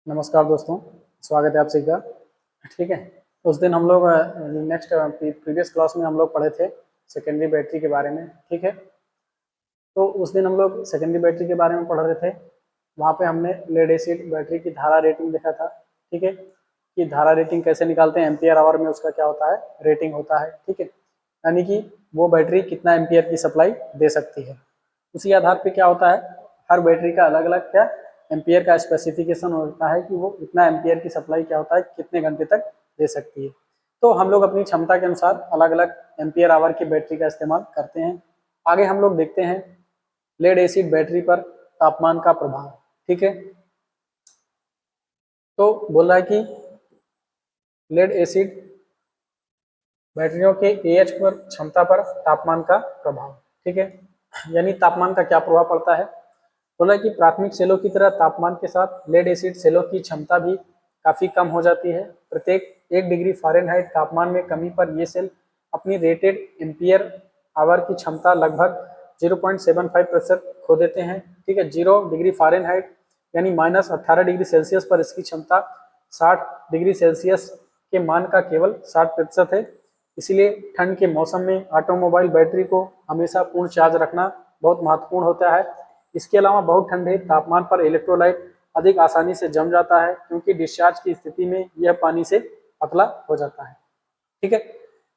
नमस्कार दोस्तों, स्वागत है आप सभी का। ठीक है, उस दिन हम लोग नेक्स्ट प्रीवियस क्लास में हम लोग पढ़े थे सेकेंडरी बैटरी के बारे में। ठीक है, तो उस दिन हम लोग सेकेंडरी बैटरी के बारे में पढ़ रहे थे। वहाँ पे हमने लेड एसिड बैटरी की धारा रेटिंग देखा था। ठीक है, कि धारा रेटिंग कैसे निकालते हैं, एम्पियर आवर में उसका क्या होता है, रेटिंग होता है। ठीक है, यानी कि वो बैटरी कितना एम्पियर की सप्लाई दे सकती है। उसी आधार पे क्या होता है, हर बैटरी का अलग अलग क्या एम्पियर का स्पेसिफिकेशन होता है कि वो इतना एम्पियर की सप्लाई क्या होता है, कितने घंटे तक दे सकती है। तो हम लोग अपनी क्षमता के अनुसार अलग अलग एम्पियर आवर की बैटरी का इस्तेमाल करते हैं। आगे हम लोग देखते हैं लेड एसिड बैटरी पर तापमान का प्रभाव। ठीक है, तो बोल रहा है कि लेड एसिड बैटरियों के एएच पर क्षमता पर तापमान का प्रभाव। ठीक है, यानी तापमान का क्या प्रभाव पड़ता है। बोला कि प्राथमिक सेलों की तरह तापमान के साथ लेड एसिड सेलों की क्षमता भी काफी कम हो जाती है। प्रत्येक 1 डिग्री फ़ारेनहाइट तापमान में कमी पर ये सेल अपनी रेटेड एम्पियर आवर की क्षमता लगभग 0.75% खो देते हैं। ठीक है, 0 डिग्री फ़ारेनहाइट यानी -18 डिग्री सेल्सियस पर इसकी क्षमता 60 डिग्री सेल्सियस के मान का केवल 60% है। इसलिए ठंड के मौसम में ऑटोमोबाइल बैटरी को हमेशा पूर्ण चार्ज रखना बहुत महत्वपूर्ण होता है। इसके अलावा बहुत ठंडे तापमान पर इलेक्ट्रोलाइट अधिक आसानी से जम जाता है, क्योंकि डिस्चार्ज की स्थिति में यह पानी से पतला हो जाता है। ठीक है,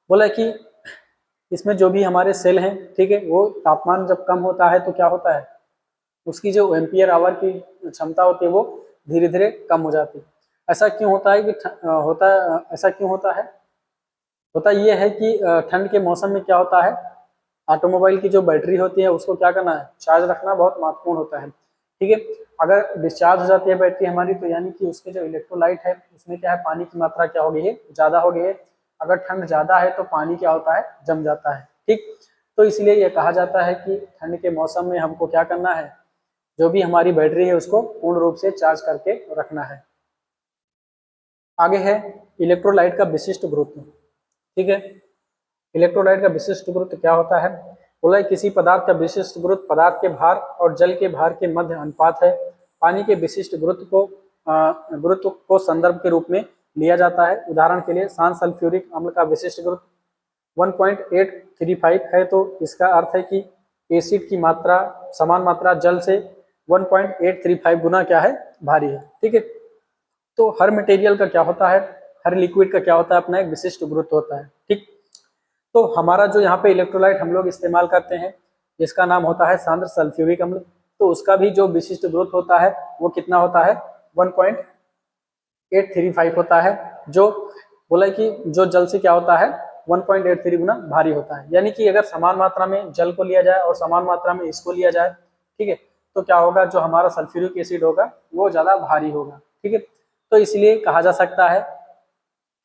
बोला कि इसमें जो भी हमारे सेल हैं, ठीक है, वो तापमान जब कम होता है तो क्या होता है, उसकी जो एम्पियर आवर की क्षमता होती है वो धीरे धीरे कम हो जाती है। ऐसा क्यों होता है कि ऐसा क्यों होता है, होता यह है कि ठंड के मौसम में क्या होता है, ऑटोमोबाइल की जो बैटरी होती है उसको क्या करना है, चार्ज रखना बहुत महत्वपूर्ण होता है। ठीक है, अगर डिस्चार्ज हो जाती है बैटरी हमारी, तो यानी कि उसके जो इलेक्ट्रोलाइट है उसमें क्या है, पानी की मात्रा क्या हो गई है, ज़्यादा हो गई है। अगर ठंड ज़्यादा है तो पानी क्या होता है, जम जाता है। ठीक, तो इसलिए यह कहा जाता है कि ठंड के मौसम में हमको क्या करना है, जो भी हमारी बैटरी है उसको पूर्ण रूप से चार्ज करके रखना है। आगे है इलेक्ट्रोलाइट का विशिष्ट गुरुत्व। ठीक है, इलेक्ट्रोलाइट का विशिष्ट गुरुत्व क्या होता है, बोला किसी पदार्थ का विशिष्ट गुरुत्व पदार्थ के भार और जल के भार के मध्य अनुपात है। पानी के विशिष्ट गुरुत्व को संदर्भ के रूप में लिया जाता है। उदाहरण के लिए शांत सल्फ्यूरिक अम्ल का विशिष्ट गुरुत्व 1.835 है, तो इसका अर्थ है कि एसिड की मात्रा समान मात्रा जल से 1.835 गुना क्या है, भारी है। ठीक है, तो हर मटेरियल का क्या होता है, हर लिक्विड का क्या होता है, अपना एक विशिष्ट गुरुत्व होता है। ठीक, तो हमारा जो यहाँ पे इलेक्ट्रोलाइट हम लोग इस्तेमाल करते हैं जिसका नाम होता है सांद्र सल्फ्यूरिक अम्ल, तो उसका भी जो विशिष्ट गुरुत्व होता है वो कितना होता है, 1.835 होता है। जो बोला कि जो जल से क्या होता है, 1.83 गुना भारी होता है। यानी कि अगर समान मात्रा में जल को लिया जाए और समान मात्रा में इसको लिया जाए, ठीक है, तो क्या होगा, जो हमारा सल्फ्यूरिक एसिड होगा वो ज़्यादा भारी होगा। ठीक है, तो इसलिए कहा जा सकता है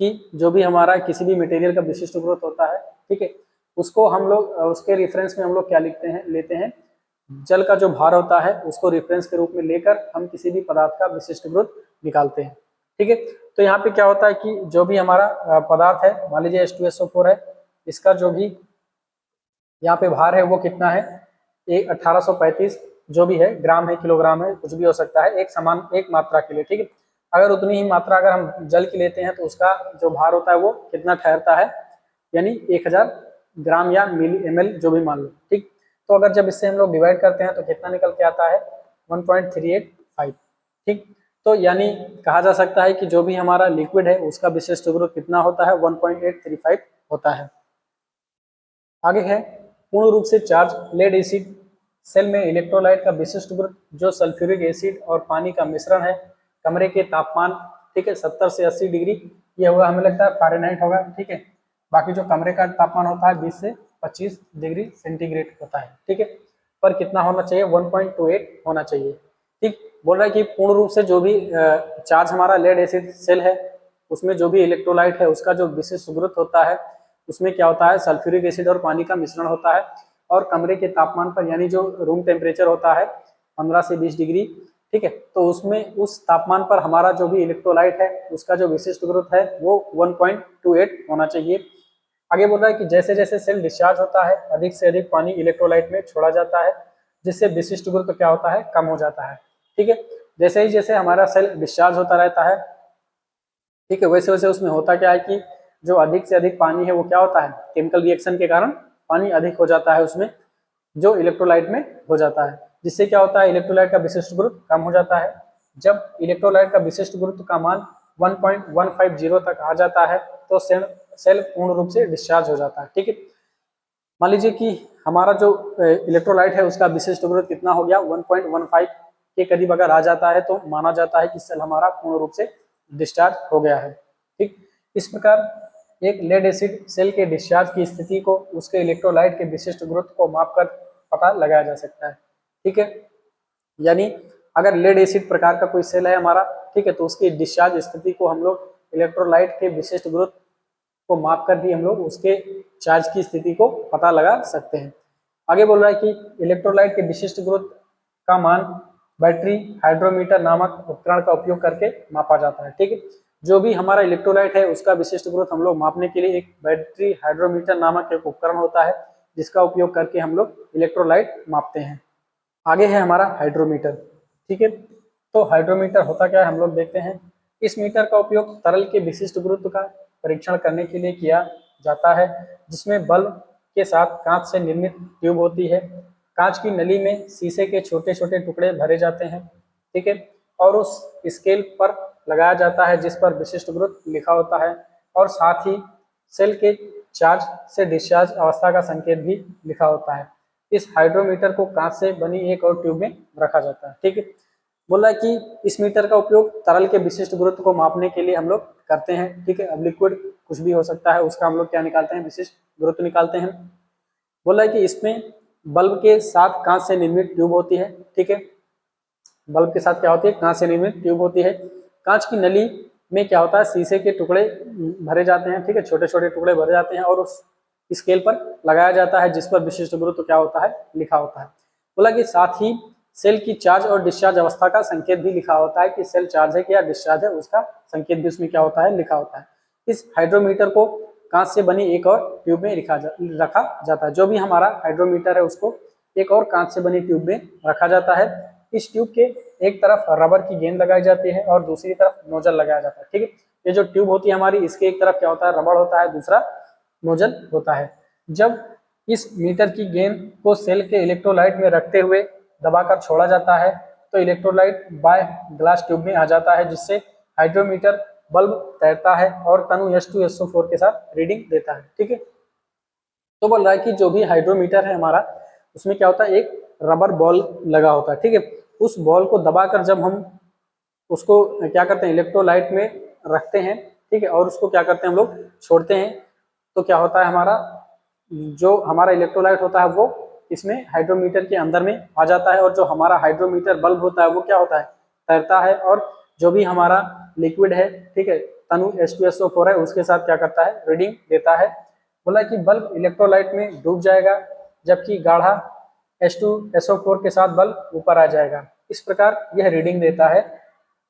कि जो भी हमारा किसी भी मटेरियल का विशिष्ट गुरुत्व होता है, ठीक है, उसको हम लोग उसके रेफरेंस में हम लोग क्या लेते हैं, जल का जो भार होता है उसको रेफरेंस के रूप में लेकर हम किसी भी पदार्थ का विशिष्ट गुरुत्व निकालते हैं। ठीक है, तो यहाँ पे क्या होता है कि जो भी हमारा पदार्थ है, मान लीजिए H2SO4 है, इसका जो भी यहाँ पे भार है वो कितना है, 1835 जो भी है, ग्राम है, किलोग्राम है, कुछ भी हो सकता है, एक मात्रा के लिए। ठीक है, अगर उतनी ही मात्रा अगर हम जल की लेते हैं तो उसका जो भार होता है वो कितना ठहरता है, यानी 1000 ग्राम या मिली ml जो भी मान लो। ठीक, तो अगर जब इससे हम लोग डिवाइड करते हैं तो कितना निकल के आता है, 1.385। ठीक, तो यानी कहा जा सकता है कि जो भी हमारा लिक्विड है उसका विशिष्ट गुरुत्व कितना होता है, 1.835 होता है। आगे है पूर्ण रूप से चार्ज लेड एसिड सेल में इलेक्ट्रोलाइट का विशिष्ट गुरुत्व जो सल्फ्यूरिक एसिड और पानी का मिश्रण है, कमरे के तापमान, ठीक है, 70 से 80 डिग्री, ये होगा, हमें लगता है फ़ारेनहाइट होगा। ठीक है, बाकी जो कमरे का तापमान होता है 20 से 25 डिग्री सेंटीग्रेड होता है। ठीक है, पर कितना होना चाहिए, 1.28 होना चाहिए। ठीक, बोल रहा है कि पूर्ण रूप से जो भी चार्ज हमारा लेड एसिड सेल है उसमें जो भी इलेक्ट्रोलाइट है उसका जो विशिष्ट गुरुत्व होता है उसमें क्या होता है, सल्फ्यूरिक एसिड और पानी का मिश्रण होता है, और कमरे के तापमान पर यानी जो रूम टेम्परेचर होता है 15 से 20 डिग्री, ठीक है, तो उसमें उस तापमान पर हमारा जो भी इलेक्ट्रोलाइट है उसका जो विशिष्ट गुरुत्व है वो 1.28 होना चाहिए। आगे बोल रहा है कि जैसे जैसे सेल डिस्चार्ज होता है अधिक से अधिक पानी इलेक्ट्रोलाइट में छोड़ा जाता है, जिससे विशिष्ट गुरुत्व क्या होता है, कम हो जाता है। ठीक है, जैसे ही जैसे हमारा सेल डिस्चार्ज होता रहता है, ठीक है, वैसे वैसे उसमें होता क्या है कि जो अधिक से अधिक पानी है वो क्या होता है, केमिकल रिएक्शन के कारण पानी अधिक हो जाता है उसमें, जो इलेक्ट्रोलाइट में हो जाता है, जिससे क्या होता है इलेक्ट्रोलाइट का विशिष्ट गुरुत्व कम हो जाता है। जब इलेक्ट्रोलाइट का विशिष्ट गुरुत्व का मान 1.150 तक आ जाता है तो सेल पूर्ण रूप से डिस्चार्ज हो जाता है। ठीक है, मान लीजिए कि हमारा जो इलेक्ट्रोलाइट है उसका विशिष्ट गुरुत्व कितना हो गया, 1.15 के करीब अगर आ जाता है तो माना जाता है कि सेल हमारा पूर्ण रूप से डिस्चार्ज हो गया है। ठीक, इस प्रकार एक लेड एसिड सेल के डिस्चार्ज की स्थिति को उसके इलेक्ट्रोलाइट के विशिष्ट गुरुत्व को मापकर पता लगाया जा सकता है। ठीक है, यानी अगर लेड एसिड प्रकार का कोई सेल है हमारा, ठीक है, तो उसकी डिस्चार्ज स्थिति को हम लोग इलेक्ट्रोलाइट के विशिष्ट गुरुत्व को माप कर भी हम लोग उसके चार्ज की स्थिति को पता लगा सकते हैं। आगे बोल रहा है कि इलेक्ट्रोलाइट के विशिष्ट गुरुत्व का मान बैटरी हाइड्रोमीटर नामक उपकरण का उपयोग करके मापा जाता है। ठीक है, जो भी हमारा इलेक्ट्रोलाइट है उसका विशिष्ट गुरुत्व हम लोग मापने के लिए एक बैटरी हाइड्रोमीटर नामक एक उपकरण होता है जिसका उपयोग करके हम लोग इलेक्ट्रोलाइट मापते हैं। आगे है हमारा हाइड्रोमीटर। ठीक है, तो हाइड्रोमीटर होता क्या है हम लोग देखते हैं। इस मीटर का उपयोग तरल के विशिष्ट गुरुत्व का परीक्षण करने के लिए किया जाता है, जिसमें बल्ब के साथ कांच से निर्मित ट्यूब होती है। कांच की नली में शीशे के छोटे छोटे टुकड़े भरे जाते हैं, ठीक है, और उस स्केल पर लगाया जाता है जिस पर विशिष्ट गुरुत्व लिखा होता है, और साथ ही सेल के चार्ज से डिस्चार्ज अवस्था का संकेत भी लिखा होता है। इस हाइड्रोमीटर को कांच से बनी एक और ट्यूब में रखा जाता है। ठीक है, बोला कि इस मीटर का उपयोग तरल के विशिष्ट गुरुत्व को मापने के लिए हम लोग करते हैं। ठीक है, अब लिक्विड कुछ भी हो सकता है, उसका हम लोग क्या निकालते हैं, विशिष्ट गुरुत्व निकालते हैं। बोला कि इसमें बल्ब के साथ कांच से निर्मित ट्यूब होती है। ठीक है, बल्ब के साथ क्या होती है, कांच से निर्मित ट्यूब होती है। कांच की नली में क्या होता है, शीशे के टुकड़े भरे जाते हैं, ठीक है, छोटे छोटे टुकड़े भरे जाते हैं और उस स्केल पर लगाया जाता है जिस पर विशिष्ट गुरुत्व क्या होता है, लिखा होता है। बोला कि साथ ही सेल की चार्ज और डिस्चार्ज अवस्था का संकेत भी लिखा होता है कि सेल चार्ज है कि या डिस्चार्ज है, उसका संकेत भी उसमें क्या होता है, लिखा होता है। इस हाइड्रोमीटर को कांच से बनी एक और ट्यूब में रखा जाता है। जो भी हमारा हाइड्रोमीटर है उसको एक और कांच से बनी ट्यूब में रखा जाता है। इस ट्यूब के एक तरफ रबर की गेंद लगाई जाती है और दूसरी तरफ नोजल लगाया जाता है। ठीक है, ये जो ट्यूब होती है हमारी, इसके एक तरफ क्या होता है, रबर होता है, दूसरा नोजल होता है। जब इस मीटर की गेंद को सेल के इलेक्ट्रोलाइट में रखते हुए दबाकर छोड़ा जाता है तो इलेक्ट्रोलाइट बाय ग्लास ट्यूब में आ जाता है, जिससे हाइड्रोमीटर बल्ब तैरता है और तनु H2SO4 के साथ रीडिंग देता है। ठीक है, तो बोल रहा है कि जो भी हाइड्रोमीटर है हमारा, उसमें क्या होता है, एक रबर बॉल लगा होता है। ठीक है, उस बॉल को दबाकर जब हम उसको क्या करते हैं, इलेक्ट्रोलाइट में रखते हैं, ठीक है, और उसको क्या करते हैं हम लोग, छोड़ते हैं, तो क्या होता है, हमारा जो हमारा इलेक्ट्रोलाइट होता है वो इसमें हाइड्रोमीटर के अंदर में आ जाता है, और जो हमारा हाइड्रोमीटर बल्ब होता है वो क्या होता है, तैरता है, और जो भी हमारा लिक्विड है, ठीक है, तनु H2SO4 है, उसके साथ क्या करता है, रीडिंग देता है। बोला कि बल्ब इलेक्ट्रोलाइट में डूब जाएगा जबकि गाढ़ा H2SO4 के साथ बल्ब ऊपर आ जाएगा। इस प्रकार यह रीडिंग देता है।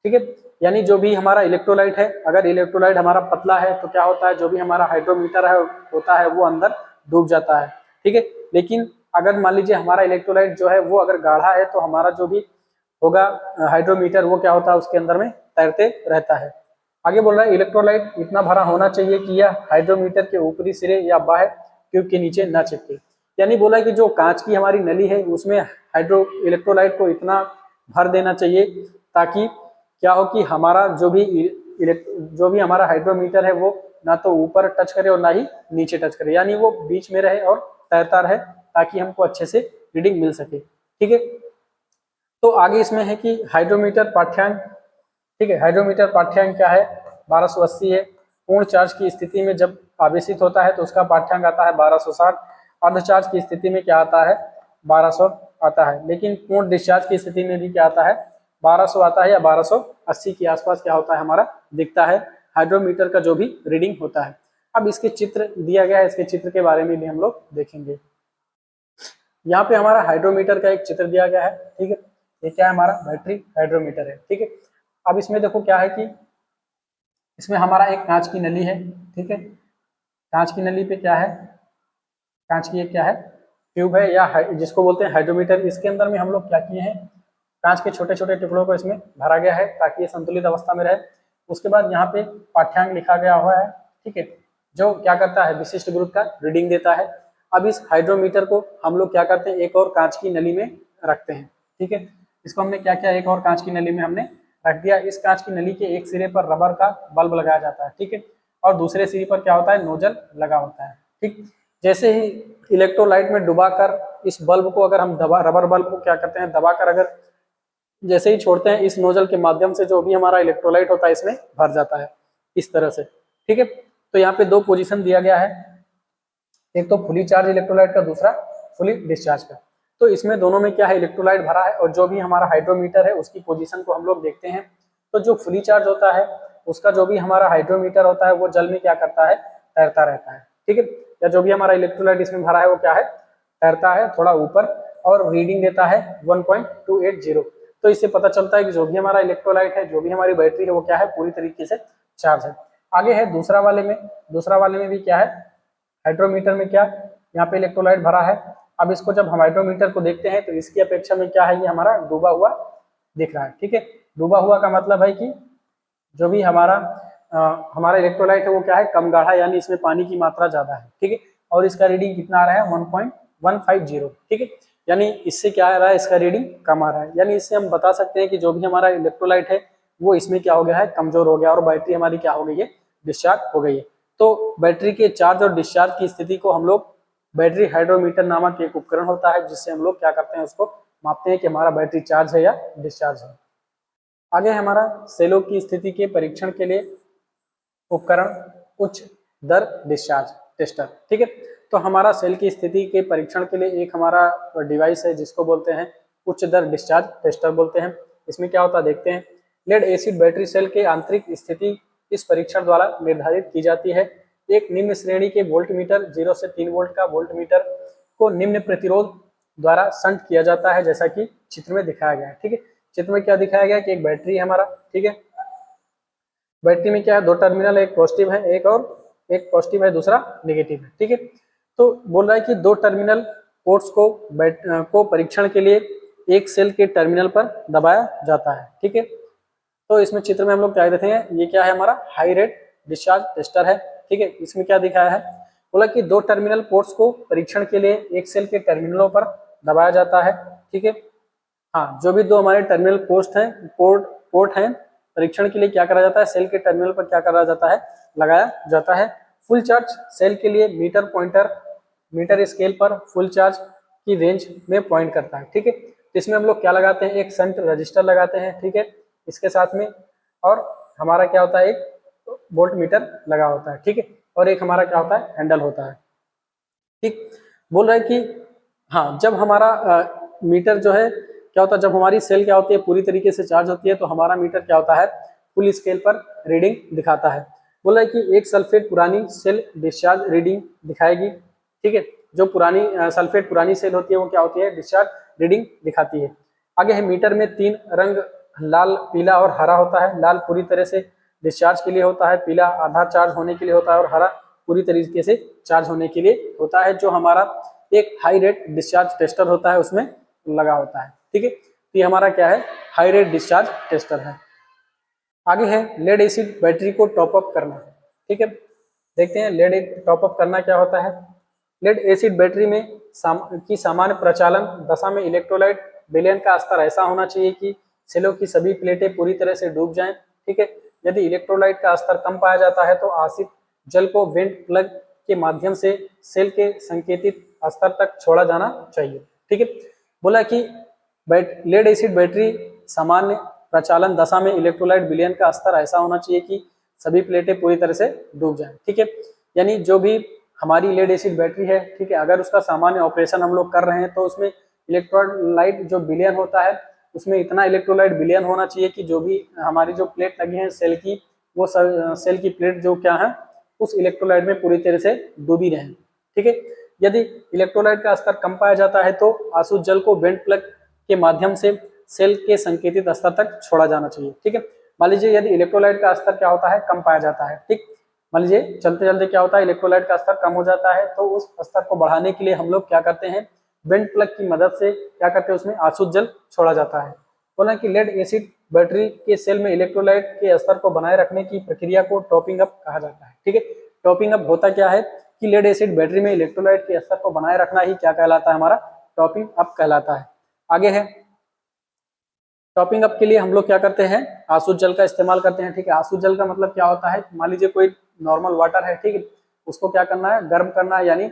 ठीक है, यानी जो भी हमारा इलेक्ट्रोलाइट है, अगर इलेक्ट्रोलाइट हमारा पतला है तो क्या होता है, जो भी हमारा हाइड्रोमीटर है होता है वो अंदर डूब जाता है। ठीक है, लेकिन अगर मान लीजिए हमारा इलेक्ट्रोलाइट जो है वो अगर गाढ़ा है तो हमारा जो भी होगा हाइड्रोमीटर, वो क्या होता है, उसके अंदर में तैरते रहता है। आगे बोल रहा है इलेक्ट्रोलाइट इतना भरा होना चाहिए कि यह हाइड्रोमीटर के ऊपरी सिरे या बाह्य ट्यूब के नीचे न चिपके। यानी बोला कि जो कांच की हमारी नली है उसमें इलेक्ट्रोलाइट को इतना भर देना चाहिए ताकि क्या हो कि हमारा जो भी हमारा हाइड्रोमीटर है वो ना तो ऊपर टच करे और ना ही नीचे टच करे, यानी वो बीच में रहे और तैरता रहे ताकि हमको अच्छे से रीडिंग मिल सके। ठीक है, तो आगे इसमें है कि हाइड्रोमीटर पाठ्यांक। ठीक है, हाइड्रोमीटर पाठ्यांक क्या है, 1280 है। पूर्ण चार्ज की स्थिति में जब आवेशित होता है तो उसका पाठ्यांक आता है 1260। अर्ध चार्ज की स्थिति में क्या आता है, 1200 आता है। लेकिन पूर्ण डिस्चार्ज की स्थिति में भी क्या आता है, 1200 आता है, या 1280 के आसपास क्या होता है हमारा, दिखता है हाइड्रोमीटर का जो भी रीडिंग होता है। अब इसके चित्र दिया गया है, इसके चित्र के बारे में भी हम लोग देखेंगे। यहाँ पे हमारा हाइड्रोमीटर का एक चित्र दिया गया है। ठीक है, ये क्या है, हमारा बैटरी हाइड्रोमीटर है। ठीक है, अब इसमें देखो क्या है कि इसमें हमारा एक कांच की नली है। ठीक है, कांच की नली पे क्या है, कांच की एक क्या है, ट्यूब है, या जिसको बोलते हैं हाइड्रोमीटर। इसके अंदर में हम लोग क्या किए हैं, कांच के छोटे छोटे टुकड़ों को इसमें भरा गया है ताकि ये संतुलित अवस्था में रहे। उसके बाद यहाँ पे पाठ्यांक लिखा गया हुआ है, ठीक है, जो क्या करता है विशिष्ट ग्रुप का रीडिंग देता है। अब इस हाइड्रोमीटर को हम लोग क्या करते हैं, एक और कांच की नली में रखते हैं, ठीक है। इसको हमने क्या किया, एक और कांच की नली में हमने रख दिया। इस कांच की नली के एक सिरे पर रबर का बल्ब लगाया जाता है, ठीक है, और दूसरे सिरे पर क्या होता है, नोजल लगा होता है, ठीक। जैसे ही इलेक्ट्रोलाइट में डुबाकर इस बल्ब को अगर हम रबर बल्ब को क्या करते हैं, दबाकर अगर जैसे ही छोड़ते हैं, इस नोजल के माध्यम से जो भी हमारा इलेक्ट्रोलाइट होता है इसमें भर जाता है इस तरह से, ठीक है। तो यहाँ पे दो पोजीशन दिया गया है, एक तो फुली चार्ज इलेक्ट्रोलाइट का, दूसरा फुली डिस्चार्ज का। तो इसमें दोनों में क्या है, इलेक्ट्रोलाइट भरा है और जो भी हमारा हाइड्रोमीटर है उसकी पोजीशन को हम लोग देखते हैं। तो जो फुली चार्ज होता है उसका जो भी हमारा हाइड्रोमीटर होता है वो जल में क्या करता है, तैरता रहता है, ठीक है। या जो भी हमारा इलेक्ट्रोलाइट इसमें भरा है वो क्या है, तैरता है थोड़ा ऊपर और रीडिंग देता है 1.280। तो इससे पता चलता है कि जो भी हमारा इलेक्ट्रोलाइट है, जो भी हमारी बैटरी है वो क्या है, पूरी तरीके से चार्ज है। आगे है दूसरा वाले में भी क्या है, हाइड्रोमीटर में क्या, यहाँ पे इलेक्ट्रोलाइट भरा है। अब इसको जब हम हाइड्रोमीटर को देखते हैं तो इसकी अपेक्षा में क्या है, ये हमारा डूबा हुआ दिख रहा है, ठीक है। डूबा हुआ का मतलब है कि जो भी हमारा इलेक्ट्रोलाइट है वो क्या है, कम गाढ़ा, यानी इसमें पानी की मात्रा ज्यादा है, ठीक है। और इसका रीडिंग कितना आ रहा है, 1.150, ठीक है। यानी इससे क्या आ रहा है, इसका रीडिंग कम आ रहा है। यानी इससे हम बता सकते हैं कि जो भी हमारा इलेक्ट्रोलाइट है वो इसमें क्या हो गया है, कमजोर हो गया और बैटरी हमारी क्या हो गई है, डिस्चार्ज हो गई है। तो बैटरी के चार्ज और डिस्चार्ज की स्थिति को हम लोग बैटरी हाइड्रोमीटर नामक एक उपकरण होता है जिससे हम लोग क्या करते हैं, उसको मापते हैं कि हमारा बैटरी चार्ज है या डिस्चार्ज है। आगे हमारा सेलों की स्थिति के परीक्षण के लिए उपकरण उच्च दर डिस्चार्ज टेस्टर, ठीक है। तो हमारा सेल की स्थिति के परीक्षण के लिए एक हमारा डिवाइस है जिसको बोलते हैं उच्च दर डिस्चार्ज टेस्टर बोलते हैं। इसमें क्या होता है देखते हैं। लेड एसिड बैटरी सेल के आंतरिक स्थिति इस परीक्षण द्वारा निर्धारित की जाती है। एक निम्न श्रेणी के वोल्टमीटर 0 से 3 वोल्ट का वोल्टमीटर को निम्न प्रतिरोध द्वारा संट किया जाता है, जैसा कि चित्र में दिखाया गया है, ठीक है। चित्र में क्या दिखाया गया कि एक बैटरी है हमारा, ठीक है। बैटरी में क्या है, दो टर्मिनल, एक पॉजिटिव है, एक पॉजिटिव है, दूसरा नेगेटिव है, ठीक है। तो बोल रहा है कि दो टर्मिनल पोर्ट्स को परीक्षण के लिए एक सेल के टर्मिनल पर दबाया जाता है, ठीक है। तो इसमें चित्र में हम लोग क्या देते हैं, ये क्या है, हमारा हाई रेट डिस्चार्ज टेस्टर है, ठीक है। इसमें क्या दिखाया है, बोला कि दो टर्मिनल पोर्ट्स को परीक्षण के लिए एक सेल के टर्मिनलों पर दबाया जाता है, ठीक है। हाँ, जो भी दो हमारे टर्मिनल पोर्ट हैं परीक्षण के लिए क्या करा जाता है, सेल के टर्मिनल पर क्या करा जाता है, लगाया जाता है। फुल चार्ज सेल के लिए मीटर स्केल पर फुल चार्ज की रेंज में पॉइंट करता है, ठीक है। तो इसमें हम लोग क्या लगाते हैं, एक शंट रजिस्टर लगाते हैं, ठीक है, इसके साथ में, और हमारा क्या होता है, एक वोल्ट मीटर लगा होता है, ठीक है, और एक हमारा क्या होता है, हैंडल होता है, ठीक। बोल रहा है कि हाँ, जब हमारा मीटर जो है क्या होता है, जब हमारी सेल क्या होती है, पूरी तरीके से चार्ज होती है, तो हमारा मीटर क्या होता है, फुल स्केल पर रीडिंग दिखाता है। बोला है कि एक सल्फेट पुरानी सेल डिस्चार्ज रीडिंग दिखाएगी, ठीक है। जो सल्फेट पुरानी सेल होती है वो क्या होती है, डिस्चार्ज रीडिंग दिखाती है। आगे है मीटर में 3 रंग, लाल, पीला और हरा होता है। लाल पूरी तरह से डिस्चार्ज के लिए होता है, पीला आधा चार्ज होने के लिए होता है और हरा पूरी तरीके से चार्ज होने के लिए होता है, जो हमारा एक हाई रेट डिस्चार्ज टेस्टर होता है उसमें लगा होता है, ठीक है। तो ये हमारा क्या है, हाई रेट डिस्चार्ज टेस्टर है। आगे है लेड एसिड बैटरी को टॉप अप करना, ठीक है। देखते हैं लेड टॉप अप करना क्या होता है। लेड एसिड बैटरी में की सामान्य प्रचालन दशा में इलेक्ट्रोलाइट विलयन का स्तर ऐसा होना चाहिए कि सेलों की सभी प्लेटें पूरी तरह से डूब जाएं, ठीक है। यदि इलेक्ट्रोलाइट का स्तर कम पाया जाता है तो आश्रित जल को वेंट प्लग के माध्यम से सेल के संकेतित स्तर तक छोड़ा जाना चाहिए, ठीक है। बोला कि लेड एसिड बैटरी सामान्य प्रचालन दशा में इलेक्ट्रोलाइट विलयन का स्तर ऐसा होना चाहिए कि सभी प्लेटें पूरी तरह से डूब जाएं, ठीक है। यानी जो भी हमारी लेड एसिड बैटरी है, ठीक है, अगर उसका सामान्य ऑपरेशन हम लोग कर रहे हैं तो उसमें इलेक्ट्रोलाइट जो विलयन होता है उसमें इतना इलेक्ट्रोलाइट विलयन होना चाहिए कि जो भी हमारी जो प्लेट लगी है सेल की, वो सेल की प्लेट जो क्या है उस इलेक्ट्रोलाइट में पूरी तरह से डूबी रहे, ठीक है। यदि इलेक्ट्रोलाइट का स्तर कम पाया जाता है तो आसुत जल को वेंट प्लग के माध्यम से सेल के संकेतित स्तर तक छोड़ा जाना चाहिए, ठीक है। मान लीजिए यदि इलेक्ट्रोलाइट का स्तर क्या होता है, कम पाया जाता है, ठीक। मान लीजिए चलते चलते क्या होता है, इलेक्ट्रोलाइट का स्तर कम हो जाता है, तो उस स्तर को बढ़ाने के लिए हम लोग क्या करते हैं, वेंट प्लग की मदद से क्या करते हैं, उसमें आसुत जल छोड़ा जाता है। बोला कि लेड एसिड बैटरी के सेल में इलेक्ट्रोलाइट के स्तर को बनाए रखने की प्रक्रिया को टॉपिंग अप कहा जाता है। ठीक है, टॉपिंग अप होता क्या है कि लेड एसिड बैटरी में इलेक्ट्रोलाइट के स्तर को बनाए रखना ही क्या कहलाता है, हमारा टॉपिंग अप कहलाता है। आगे है टॉपिंग अप के लिए हम लोग क्या करते हैं, आसुत जल का इस्तेमाल करते हैं। ठीक है, आसुत जल का मतलब क्या होता है, मान लीजिए कोई नॉर्मल वाटर है, ठीक है, उसको क्या करना है, गर्म करना है, यानी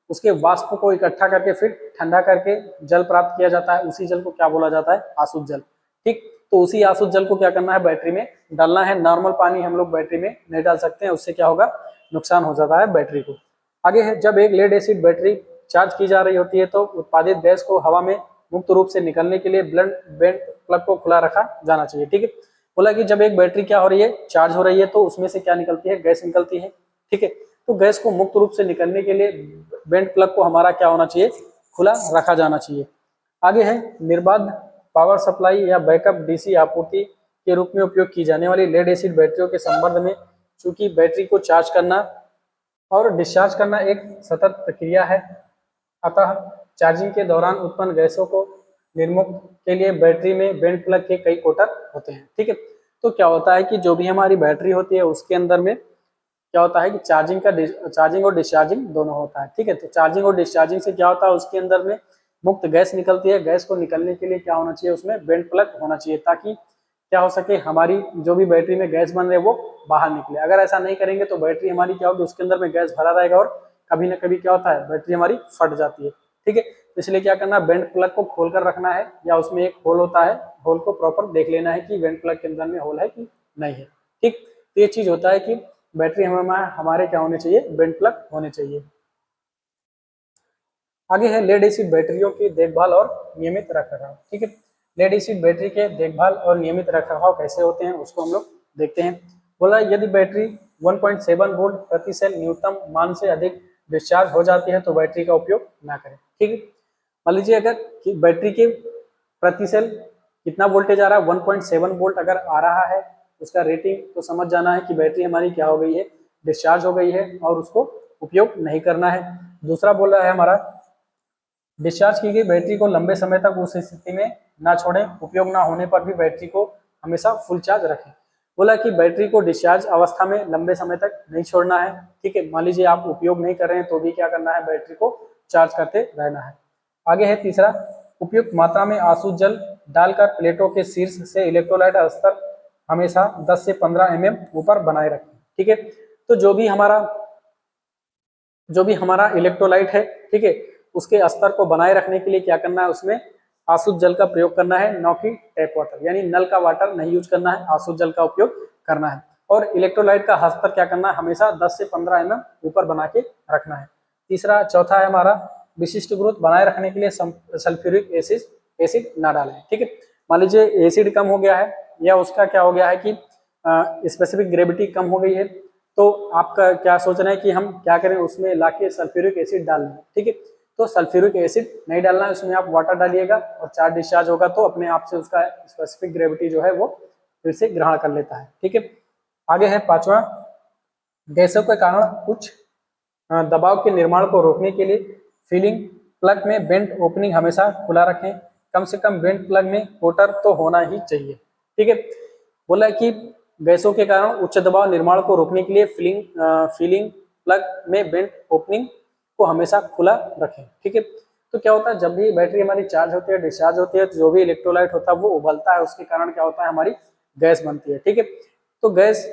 उसके वाष्प को इकट्ठा करके फिर ठंडा करके जल प्राप्त किया जाता है, उसी जल को क्या बोला जाता है, आसुत जल। ठीक, तो उसी आसुत जल को क्या करना है, बैटरी में डालना है। नॉर्मल पानी हम लोग बैटरी में नहीं डाल सकते हैं, उससे क्या होगा, नुकसान हो जाता है बैटरी को। आगे है, जब एक लेड एसिड बैटरी चार्ज की जा रही होती है तो उत्पादित गैस को हवा में मुक्त रूप से निकलने के लिए बेंट प्लग को खुला रखा जाना चाहिए। ठीक है, बोला कि जब एक बैटरी क्या हो रही है, चार्ज हो रही है, तो उसमें से क्या निकलती है, गैस निकलती है। ठीक है, तो गैस को मुक्त रूप से निकलने के लिए बेंट प्लग को हमारा क्या होना चाहिए, खुला रखा जाना चाहिए। आगे है, निर्बाध पावर सप्लाई या बैकअप डीसी आपूर्ति के रूप में उपयोग की जाने वाली लेड एसिड बैटरियों के संबंध में, चूंकि बैटरी को चार्ज करना और डिस्चार्ज करना एक सतत प्रक्रिया है, अतः चार्जिंग के दौरान उत्पन्न गैसों को निर्मुक्त के लिए बैटरी में बेंट प्लग के कई कोटर होते हैं। ठीक है, तो क्या होता है कि जो भी हमारी बैटरी होती है उसके अंदर में क्या होता है कि चार्जिंग और डिस्चार्जिंग दोनों होता है। ठीक है, तो चार्जिंग और डिस्चार्जिंग से क्या होता है, उसके अंदर में मुक्त गैस निकलती है। गैस को निकलने के लिए क्या होना चाहिए, उसमें बेंट प्लग होना चाहिए, ताकि क्या हो सके, हमारी जो भी बैटरी में गैस बन रही है वो बाहर निकले। अगर ऐसा नहीं करेंगे तो बैटरी हमारी क्या होगी, उसके अंदर में गैस भरा रहेगा और कभी ना कभी क्या होता है, बैटरी हमारी फट जाती है। ठीक है, तो इसलिए क्या करना है, बेंट प्लग को खोल कर रखना है, या उसमें एक होल होता है, होल को प्रॉपर देख लेना है कि बेंट प्लग के अंदर में होल है कि नहीं है। ठीक, तो ये चीज होता है कि बैटरी हमारे क्या होने चाहिए, बेंट प्लग होने चाहिए। आगे है लेड एसिड बैटरियों की देखभाल और नियमित रखरखाव। ठीक है, लेड एसिड बैटरी के देखभाल और नियमित रखरखाव कैसे होते हैं उसको हम लोग देखते हैं। बोला यदि बैटरी 1.7 वोल्ट प्रति सेल न्यूनतम मान से अधिक डिस्चार्ज हो जाती है तो बैटरी का उपयोग ना करें। ठीक है, मान लीजिए अगर बैटरी के प्रति सेल कितना वोल्टेज आ रहा है, 1.7 वोल्ट अगर आ रहा है उसका रेटिंग, तो समझ जाना है कि बैटरी हमारी क्या हो गई है, डिस्चार्ज हो गई है और उसको उपयोग नहीं करना है। दूसरा बोल रहा है हमारा, डिस्चार्ज की गई बैटरी को लंबे समय तक उस स्थिति में ना छोड़ें, उपयोग ना होने पर भी बैटरी को हमेशा फुल चार्ज रखें। बोला कि बैटरी को डिस्चार्ज अवस्था में लंबे समय तक नहीं छोड़ना है। ठीक है, मान लीजिए आप उपयोग नहीं कर रहे हैं तो भी क्या करना है, बैटरी को चार्ज करते रहना है। आगे है तीसरा, उपयुक्त मात्रा में आसुत जल डालकर प्लेटों के शीर्ष से इलेक्ट्रोलाइट स्तर हमेशा 10 से 15 mm ऊपर बनाए रखें। ठीक है, तो जो भी हमारा इलेक्ट्रोलाइट है, ठीक है, उसके स्तर को बनाए रखने के लिए क्या करना है, उसमें आसुत जल का प्रयोग करना है, न कि टैप वाटर, यानी नल का वाटर नहीं यूज करना है, आसुत जल का उपयोग करना है। और इलेक्ट्रोलाइट का स्तर क्या करना है, हमेशा 10 से 15 mm ऊपर बना के रखना है। तीसरा चौथा है हमारा, विशिष्ट ग्रोथ बनाए रखने के लिए सल्फ्यूरिक एसिड ना डालें। ठीक है, मान लीजिए एसिड कम हो गया है या उसका क्या हो गया है कि स्पेसिफिक ग्रेविटी कम हो गई है, तो आपका क्या सोचना है कि हम क्या करें, उसमें लाके सल्फ्यूरिक एसिड डाल दें। ठीक है, तो सल्फ्यूरिक एसिड नहीं डालना है, उसमें आप वाटर डालिएगा और चार्ज डिस्चार्ज होगा तो अपने आप से उसका स्पेसिफिक ग्रेविटी जो है वो फिर से ग्रहण कर लेता है। ठीक है, आगे है पांचवा, गैसों के कारण कुछ दबाव के निर्माण को रोकने के लिए फिलिंग प्लग में बेंट ओपनिंग हमेशा खुला रखें। कम से कम बेंट प्लग में कोटर तो होना ही चाहिए। ठीक है, बोला कि गैसों के कारण उच्च दबाव निर्माण को रोकने के लिए फिलिंग प्लग में बेंट ओपनिंग को हमेशा खुला रखें। ठीक है, तो क्या होता है, जब भी बैटरी हमारी चार्ज होती है, डिस्चार्ज होती है, तो जो भी इलेक्ट्रोलाइट होता है वो उबलता है, उसके कारण क्या होता है, हमारी गैस बनती है। ठीक है, तो गैस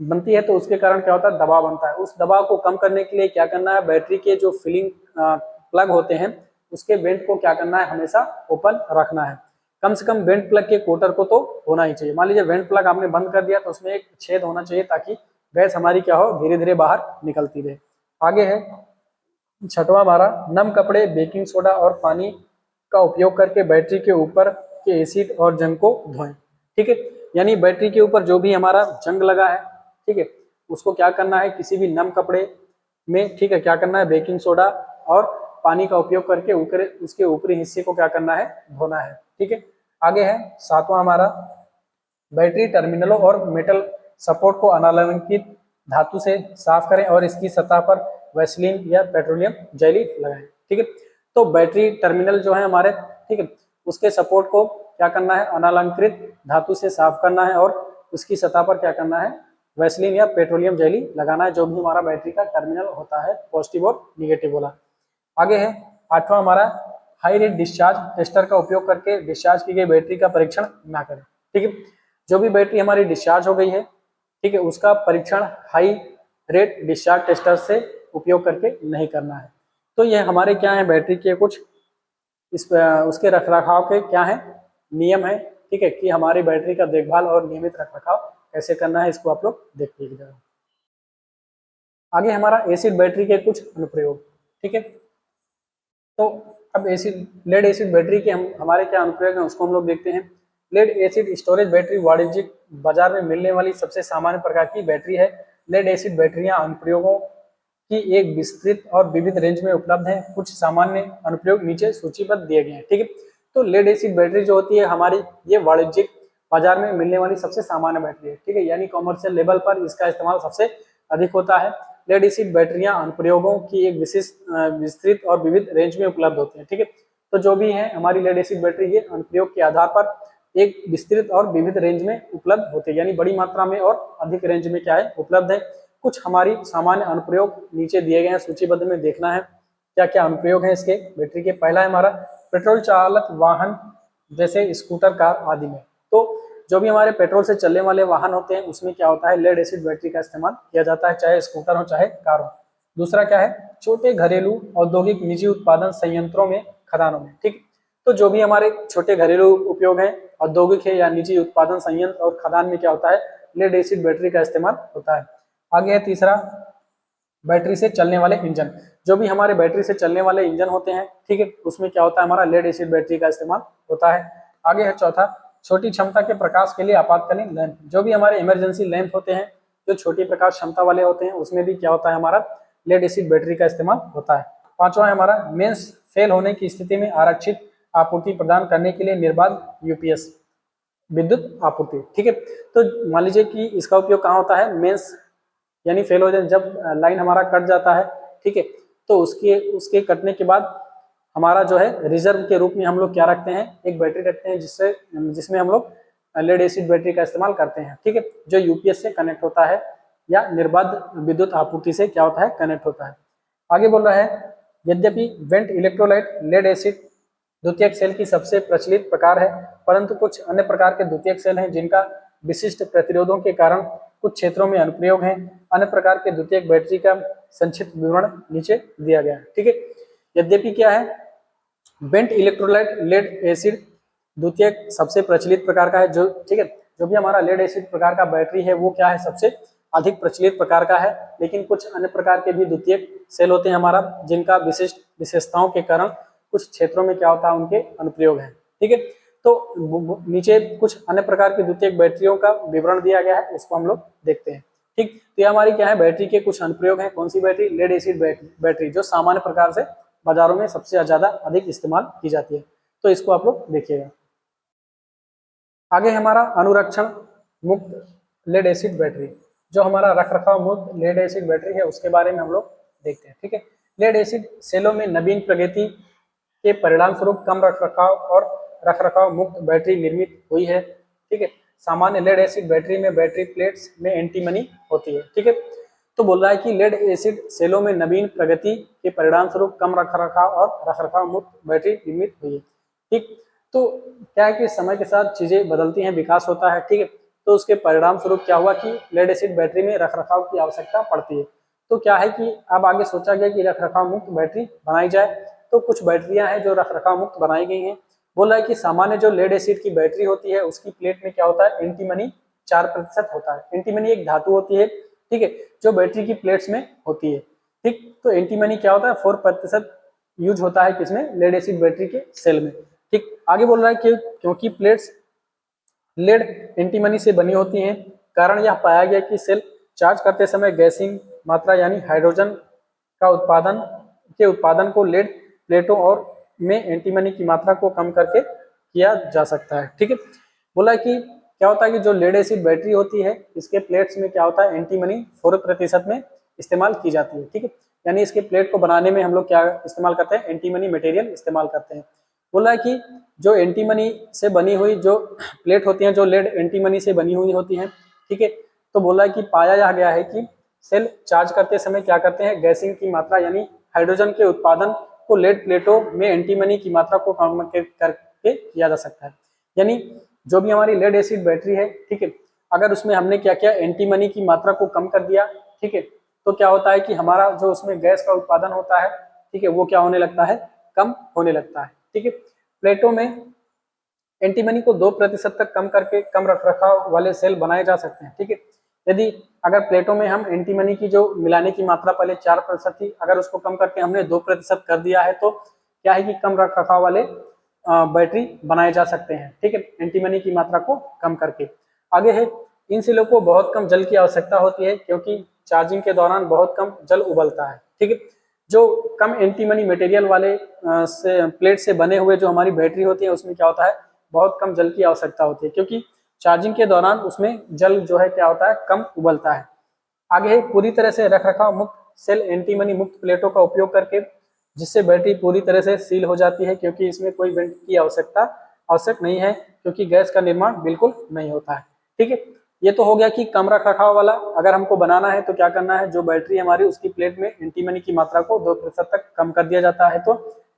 बनती है तो उसके कारण क्या होता है, दबाव बनता है। उस दबाव को कम करने के लिए क्या करना है, बैटरी के जो फिलिंग प्लग होते हैं उसके वेंट को क्या करना है, हमेशा ओपन रखना है। कम से कम वेंट प्लग के कोटर को तो होना ही चाहिए। मान लीजिए वेंट प्लग आपने बंद कर दिया तो उसमें एक छेद होना चाहिए ताकि गैस हमारी क्या हो, धीरे धीरे बाहर निकलती रहे। आगे है छठवां हमारा, नम कपड़े, बेकिंग सोडा और पानी का उपयोग करके बैटरी के ऊपर के एसिड और जंग को धोएं। ठीक है, यानी बैटरी के ऊपर जो भी हमारा जंग लगा है, ठीक है, उसको क्या करना है, किसी भी नम कपड़े में, ठीक है, क्या करना है, बेकिंग सोडा और पानी का उपयोग करके उसके ऊपरी हिस्से को क्या करना है, धोना है। ठीक है, आगे है सातवां हमारा, बैटरी टर्मिनलों और मेटल सपोर्ट को अनालंकित धातु से साफ करें और इसकी सतह पर वैसलीन या पेट्रोलियम जेली लगाएं। ठीक है, तो बैटरी टर्मिनल जो है हमारे, ठीक है, उसके सपोर्ट को क्या करना है, अनालंकृत धातु से साफ करना है और उसकी सतह पर क्या करना है, वैसलीन या पेट्रोलियम जेली लगाना है, जो भी हमारा बैटरी का टर्मिनल होता है पॉजिटिव और निगेटिव वाला। आगे है 8वां हमारा हाई रेट डिस्चार्ज टेस्टर का उपयोग करके डिस्चार्ज की गई बैटरी का परीक्षण ना करें। ठीक है, जो भी बैटरी हमारी डिस्चार्ज हो गई है, ठीक है, उसका परीक्षण हाई रेट डिस्चार्ज टेस्टर से उपयोग करके नहीं करना है। तो ये हमारे क्या है, बैटरी के कुछ उसके रखरखाव के क्या है, नियम है। ठीक है, कि हमारी बैटरी का देखभाल और नियमित रखरखाव कैसे करना है, इसको आप लोग देख लीजिएगा। आगे हमारा एसिड बैटरी के कुछ अनुप्रयोग। ठीक है, तो अब एसिड लेड एसिड बैटरी के हमारे क्या अनुप्रयोग हैं उसको हम लोग देखते हैं। लेड एसिड स्टोरेज बैटरी वाणिज्यिक बाजार में मिलने वाली सबसे सामान्य प्रकार की बैटरी है। लेड एसिड बैटरियां अनुप्रयोगों की एक विस्तृत और विविध रेंज में उपलब्ध है। कुछ सामान्य अनुप्रयोग नीचे सूचीबद्ध दिए गए हैं। ठीक है, तो लेड एसिड बैटरी जो होती है हमारी, ये वाणिज्यिक बाजार में मिलने वाली सबसे सामान्य बैटरी है। ठीक है, यानी कॉमर्शियल लेवल पर इसका इस्तेमाल सबसे अधिक होता है। लेड एसिड बैटरियां अनुप्रयोगों की एक विस्तृत और विविध रेंज में उपलब्ध होती हैं। ठीक है, तो जो भी है हमारी लेड एसिड बैटरी, ये अनुप्रयोग के आधार पर एक विस्तृत और विविध रेंज में उपलब्ध होते हैं, यानी बड़ी मात्रा में और अधिक रेंज में क्या है, उपलब्ध है। कुछ हमारी सामान्य अनुप्रयोग नीचे दिए गए हैं, सूचीबद्ध में देखना है क्या क्या अनुप्रयोग है इसके बैटरी के। पहला है हमारा पेट्रोल चालित वाहन जैसे स्कूटर, कार आदि में। तो जो भी हमारे पेट्रोल से चलने वाले वाहन होते हैं उसमें क्या होता है, लेड एसिड बैटरी का इस्तेमाल किया जाता है, चाहे स्कूटर हो चाहे कार हो। दूसरा क्या है, छोटे घरेलू औद्योगिक निजी उत्पादन संयंत्रों में, खदानों में। ठीक, तो जो भी हमारे छोटे घरेलू उपयोग है, औद्योगिक है या निजी उत्पादन संयंत्र और खदान में क्या होता है, लेड एसिड बैटरी का इस्तेमाल होता है। आगे है तीसरा, बैटरी से चलने वाले इंजन। जो भी हमारे बैटरी से चलने वाले इंजन होते हैं, ठीक है, उसमें क्या होता है, हमारा लेड एसिड बैटरी का इस्तेमाल होता है। आगे है चौथा, छोटी क्षमता के प्रकाश के लिए आपातकालीन लैंप। जो भी हमारे इमरजेंसी लैंप होते हैं, जो छोटी प्रकाश क्षमता वाले होते हैं, उसमें भी क्या होता है, हमारा लेड एसिड बैटरी का इस्तेमाल होता है। पांचवा है हमारा मेंस फेल होने की स्थिति में आरक्षित आपूर्ति प्रदान करने के लिए निर्बाध यूपीएस विद्युत आपूर्ति। ठीक है, तो मान लीजिए कि इसका उपयोग कहाँ होता है, मेंस यानी फेल हो जाए, जब लाइन हमारा कट जाता है। ठीक है, तो उसके कटने के बाद हमारा जो है रिजर्व के रूप में हम लोग क्या रखते हैं, एक बैटरी रखते हैं, जिसमें हम लोग लेड एसिड बैटरी का इस्तेमाल करते हैं। ठीक है, जो यूपीएस से कनेक्ट होता है या निर्बाध विद्युत आपूर्ति से क्या होता है, कनेक्ट होता है। आगे बोल रहा है, यद्यपि वेंट इलेक्ट्रोलाइट लेड एसिड द्वितीयक सेल की सबसे प्रचलित प्रकार है, परंतु कुछ अन्य प्रकार के द्वितीयक सेल हैं जिनका विशिष्ट प्रतिरोधों के कारण कुछ क्षेत्रों में अनुप्रयोग है। अन्य प्रकार के द्वितीयक बैटरी का संक्षिप्त विवरण नीचे दिया गया है। ठीक है, यद्यपि क्या है, बेंट इलेक्ट्रोलाइट लेड एसिड द्वितीयक सबसे प्रचलित प्रकार का है। जो ठीक है, जो भी हमारा लेड एसिड प्रकार का बैटरी है वो क्या है, सबसे अधिक प्रचलित प्रकार का है। लेकिन कुछ अन्य प्रकार के भी द्वितीयक सेल होते हैं हमारा, जिनका विशिष्ट विशेषताओं के कारण कुछ क्षेत्रों में क्या होता है, उनके अनुप्रयोग है। ठीक है, तो नीचे कुछ अन्य प्रकार की द्वितीयक बैटरियों का विवरण दिया गया है, उसको हम लोग देखते हैं। ठीक, तो ये हमारी क्या है, बैटरी के कुछ अनुप्रयोग हैं। कौन सी बैटरी, लेड एसिड बैटरी, जो सामान्य प्रकार से बाजारों में सबसे ज्यादा अधिक इस्तेमाल की जाती है। तो इसको आप लोग देखिएगा। आगे हमारा अनुरक्षण मुक्त लेड एसिड बैटरी, जो हमारा रखरखाव मुक्त लेड एसिड बैटरी है उसके बारे में हम लोग देखते हैं। ठीक है, लेड एसिड सेलों में नवीन प्रगति के परिणाम स्वरूप कम रखरखाव मुक्त बैटरी निर्मित हुई है। ठीक है, सामान्य लेड एसिड बैटरी में बैटरी प्लेट्स में एंटीमनी होती है। ठीक है, तो बोल रहा है कि लेड एसिड सेलों में नवीन प्रगति के परिणाम स्वरूप कम रखरखाव और रखरखाव मुक्त बैटरी निर्मित हुई है। ठीक, तो क्या है कि समय के साथ चीजें बदलती हैं, विकास होता है। ठीक है, तो उसके परिणाम स्वरूप क्या हुआ कि लेड एसिड बैटरी में रखरखाव की आवश्यकता पड़ती है। तो क्या है कि अब आगे सोचा गया कि रखरखाव मुक्त बैटरी बनाई जाए। तो कुछ बैटरियां हैं जो रखरखाव मुक्त बनाई गई हैं। बोल रहा है कि सामान्य जो लेड एसिड की बैटरी होती है उसकी प्लेट में क्या होता है, एंटीमनी 4% होता है। एंटीमनी एक धातु होती है, ठीक है, जो बैटरी की प्लेट्स में होती है। ठीक, तो एंटीमनी क्या होता है, 4% यूज होता है किसमें, लेड एसिड बैटरी के सेल में। ठीक, आगे बोल रहा है कि क्योंकि प्लेट्स लेड एंटीमनी से बनी होती हैं, कारण यह पाया गया कि सेल चार्ज करते समय गैसिंग मात्रा यानी हाइड्रोजन का उत्पादन को लेड प्लेटों और में एंटीमनी की मात्रा को कम करके किया जा सकता है। ठीक है, बोला कि क्या होता है कि जो लेड एसिड बैटरी होती है इसके प्लेट्स में क्या होता है, एंटीमनी 4% में इस्तेमाल की जाती है। ठीक है, यानी इसके प्लेट को बनाने में हम लोग क्या इस्तेमाल करते हैं, एंटीमनी मटेरियल इस्तेमाल करते हैं। बोला है कि जो एंटीमनी से बनी हुई जो प्लेट होती हैं, जो लेड एंटीमनी से बनी हुई होती हैं, ठीक है। तो बोला है कि पाया यह गया है कि सेल चार्ज करते समय क्या करते हैं, गैसिंग की मात्रा यानी हाइड्रोजन के उत्पादन को लेड प्लेटों में एंटीमनी की मात्रा को कम करके किया जा सकता है। यानी जो भी हमारी लेड एसिड बैटरी है, ठीक है, अगर उसमें हमने क्या किया, एंटीमनी की मात्रा को कम कर दिया, ठीक है, तो क्या होता है कि हमारा जो उसमें गैस का उत्पादन होता है, ठीक है, वो क्या होने लगता है, कम होने लगता है, ठीक है। प्लेटों में एंटीमनी को 2% तक कम करके कम रखरखाव वाले सेल बनाए जा सकते हैं, ठीक है। यदि अगर प्लेटों में हम एंटीमनी की जो मिलाने की मात्रा पहले 4% थी, अगर उसको कम करके हमने 2% कर दिया है, तो क्या है कि कम रखरखाव वाले बैटरी बनाए जा सकते हैं, ठीक है, एंटीमनी की मात्रा को कम करके। आगे है, इन सेलों को बहुत कम जल की आवश्यकता होती है क्योंकि चार्जिंग के दौरान बहुत कम जल उबलता है, ठीक है। जो कम एंटीमनी मटेरियल वाले प्लेट से बने हुए जो हमारी बैटरी होती है, उसमें क्या होता है, बहुत कम जल की आवश्यकता होती है क्योंकि चार्जिंग के दौरान उसमें जल जो है क्या होता है, कम उबलता है। आगे है, पूरी तरह से रखरखाव मुक्त सेल एंटीमनी मुक्त प्लेटों का उपयोग करके, जिससे बैटरी पूरी तरह से सील हो जाती है क्योंकि इसमें कोई वेंट की आवश्यक नहीं है क्योंकि गैस का निर्माण बिल्कुल नहीं होता है, ठीक है। ये तो हो गया कि कम रखरखाव वाला अगर हमको बनाना है तो क्या करना है, जो बैटरी हमारी उसकी प्लेट में एंटीमनी की मात्रा को 2% तक कम कर दिया जाता है, तो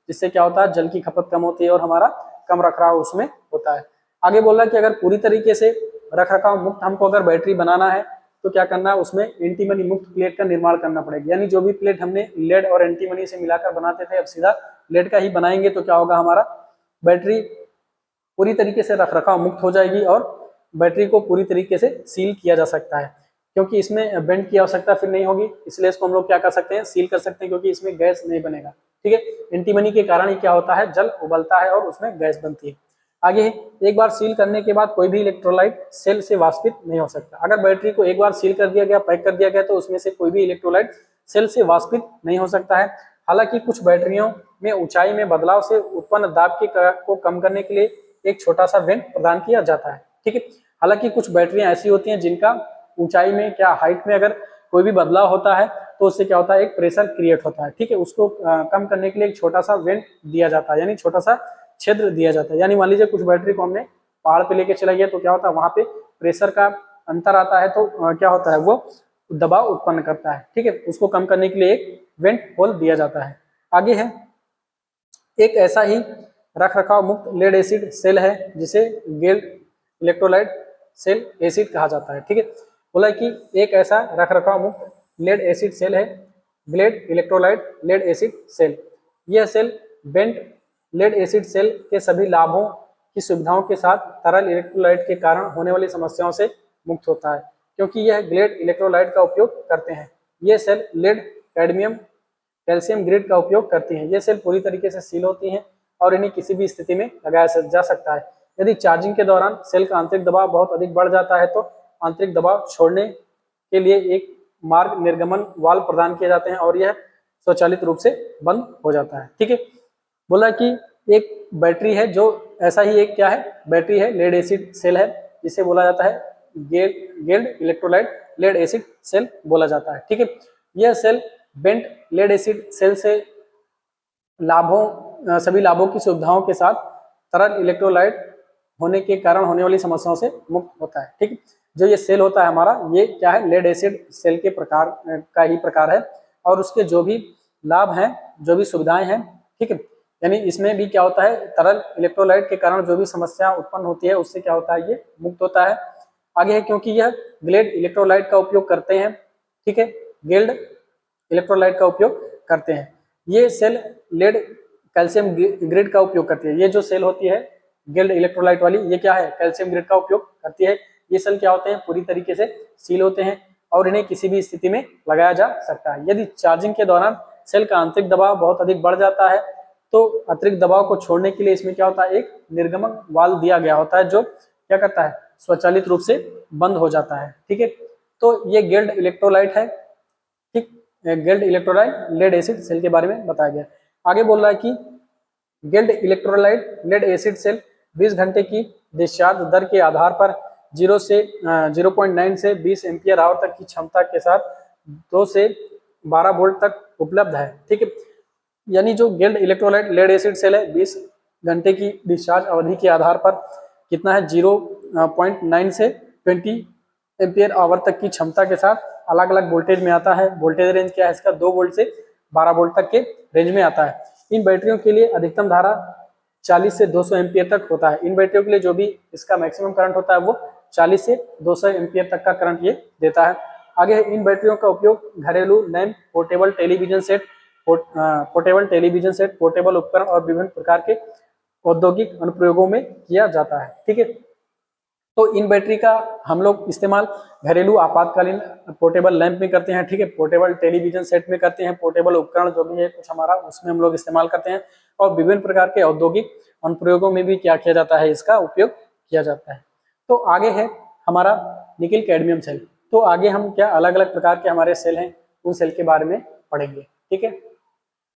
जिससे क्या होता है, जल की खपत कम होती है और हमारा कम रखरखाव उसमें होता है। आगे बोला कि अगर पूरी तरीके से रखरखाव मुक्त हमको अगर बैटरी बनाना है तो क्या करना है, उसमें एंटीमनी मुक्त प्लेट का निर्माण करना पड़ेगा। यानी जो भी प्लेट हमने लेड और एंटीमनी से मिलाकर बनाते थे, अब सीधा लेड का ही बनाएंगे तो क्या होगा, हमारा बैटरी पूरी तरीके से रखरखाव मुक्त हो जाएगी और बैटरी को पूरी तरीके से सील किया जा सकता है क्योंकि इसमें बेंड की आवश्यकता फिर नहीं होगी, इसलिए इसको हम लोग क्या कर सकते हैं, सील कर सकते हैं क्योंकि इसमें गैस नहीं बनेगा, ठीक है। एंटीमनी के कारण ही क्या होता है, जल उबलता है और उसमें गैस बनती है। आगे एक बार सील करने के बाद कोई भी इलेक्ट्रोलाइट सेल से वाष्पित नहीं हो सकता। अगर बैटरी को एक बार सील कर दिया गया, पैक कर दिया गया, तो उसमें से कोई भी इलेक्ट्रोलाइट सेल से वाष्पित नहीं हो सकता है। हालांकि कुछ बैटरियों में ऊंचाई में बदलाव से उत्पन्न दाब को कम करने के लिए एक छोटा सा वेंट प्रदान किया जाता है, ठीक है। हालांकि कुछ बैटरियां ऐसी होती हैं जिनका ऊंचाई में क्या हाइट में अगर कोई भी बदलाव होता है तो उससे क्या होता है, एक प्रेशर क्रिएट होता है, ठीक है। उसको कम करने के लिए एक छोटा सा वेंट दिया जाता है, यानी छोटा सा छिद्र दिया जाता है। यानी मान लीजिए कुछ बैटरी को हमने पहाड़ पे लेके चला गया तो क्या होता है, वहां पे प्रेशर का अंतर आता है, तो क्या होता है, वो दबाव उत्पन्न करता है, ठीक है। उसको कम करने के लिए एक वेंट होल दिया जाता है। आगे है, एक ऐसा ही रखरखाव मुक्त लेड एसिड सेल है जिसे गेल्ड इलेक्ट्रोलाइट सेल एसिड कहा जाता है, ठीक है। बोला कि एक ऐसा रखरखाव मुक्त लेड एसिड सेल है gelled electrolyte lead acid cell. यह cell bent lead acid cell के सभी लाभों की सुविधाओं के साथ तरल इलेक्ट्रोलाइट के कारण होने वाली समस्याओं से मुक्त होता है क्योंकि यह ग्लेड इलेक्ट्रोलाइट का उपयोग करते हैं। ये cell lead cadmium calcium grid का उपयोग करती हैं। ये सेल पूरी तरीके से सील होती हैं और इन्हें किसी भी स्थिति में लगाया जा सकता है। यदि चार्जिंग के दौरान सेल का आंतरिक दबाव बहुत अधिक बढ़ जाता है तो आंतरिक दबाव छोड़ने के लिए एक मार्ग निर्गमन वाल्व प्रदान किए जाते हैं और यह स्वचालित रूप से बंद हो जाता है, ठीक है। बोला कि एक बैटरी है जो ऐसा ही एक क्या है, बैटरी है, लेड एसिड सेल है, जिसे बोला जाता है gelled electrolyte lead acid cell बोला जाता है, ठीक है। यह cell bent lead acid cell से सभी लाभों की सुविधाओं के साथ तरल इलेक्ट्रोलाइट होने के कारण होने वाली समस्याओं से मुक्त होता है, ठीक है। जो ये सेल होता है हमारा, ये क्या है, लेड एसिड सेल के प्रकार का ही प्रकार है और उसके जो भी लाभ हैं, जो भी सुविधाएं हैं, ठीक है, यानी इसमें भी क्या होता है, तरल इलेक्ट्रोलाइट के कारण जो भी समस्या उत्पन्न होती है उससे क्या होता है, ये मुक्त होता है। आगे है, क्योंकि यह ग्लेड इलेक्ट्रोलाइट का उपयोग करते हैं, ठीक है, गिल्ड इलेक्ट्रोलाइट का उपयोग करते हैं। ये सेल लेड कैल्शियम ग्रिड का उपयोग करती है। ये जो सेल होती है गिल्ड इलेक्ट्रोलाइट वाली, ये क्या है, कैल्शियम ग्रिड का उपयोग करती है। ये सेल क्या होते हैं, पूरी तरीके से सील होते हैं और इन्हें किसी भी स्थिति में लगाया जा सकता है। यदि चार्जिंग के दौरान सेल का आंतरिक दबाव बहुत अधिक बढ़ जाता है तो अतिरिक्त दबाव को छोड़ने के लिए इसमें क्या होता है, एक निर्गमन वाल्व दिया गया होता है जो क्या करता है, स्वचालित रूप से बंद हो जाता है, ठीक है। तो ये गिल्ड इलेक्ट्रोलाइट है, ठीक, gelled electrolyte lead acid cell के बारे में बताया गया। आगे बोल रहा है कि gelled electrolyte lead acid cell 20 घंटे की डिस्चार्ज दर के आधार पर 0.9 से 20 एम्पियर आवर तक की क्षमता के साथ 2 से 12 वोल्ट तक उपलब्ध है, ठीक है। यानी जो gelled electrolyte lead acid cell है 20 घंटे की डिस्चार्ज अवधि के आधार पर कितना है 0.9 से 20 एम्पियर आवर तक की क्षमता के साथ अलग अलग वोल्टेज में आता है। वोल्टेज रेंज क्या है इसका 2 वोल्ट से 12 वोल्ट तक के रेंज में आता है। इन बैटरियों के लिए अधिकतम धारा 40 से 200 एम्पियर तक होता है। इन बैटरियों के लिए जो भी इसका मैक्सिमम करंट होता है वो 40 से 200 एम्पियर तक का करंट ये देता है। आगे इन बैटरियों का उपयोग घरेलू lamp, portable television set, portable उपकरण और विभिन्न प्रकार के औद्योगिक अनुप्रयोगों में किया जाता है। ठीक है, तो इन बैटरी का हम लोग इस्तेमाल घरेलू आपातकालीन पोर्टेबल लैंप में करते हैं। ठीक है, पोर्टेबल टेलीविजन सेट में करते हैं, पोर्टेबल उपकरण जो भी है कुछ हमारा उसमें हम लोग इस्तेमाल करते हैं, और विभिन्न प्रकार के औद्योगिक अनुप्रयोगों में भी क्या किया जाता है, इसका उपयोग किया जाता है। तो आगे है हमारा निकेल कैडमियम सेल। तो आगे हम क्या अलग अलग प्रकार के हमारे सेल हैं उन सेल के बारे में पढ़ेंगे। ठीक है,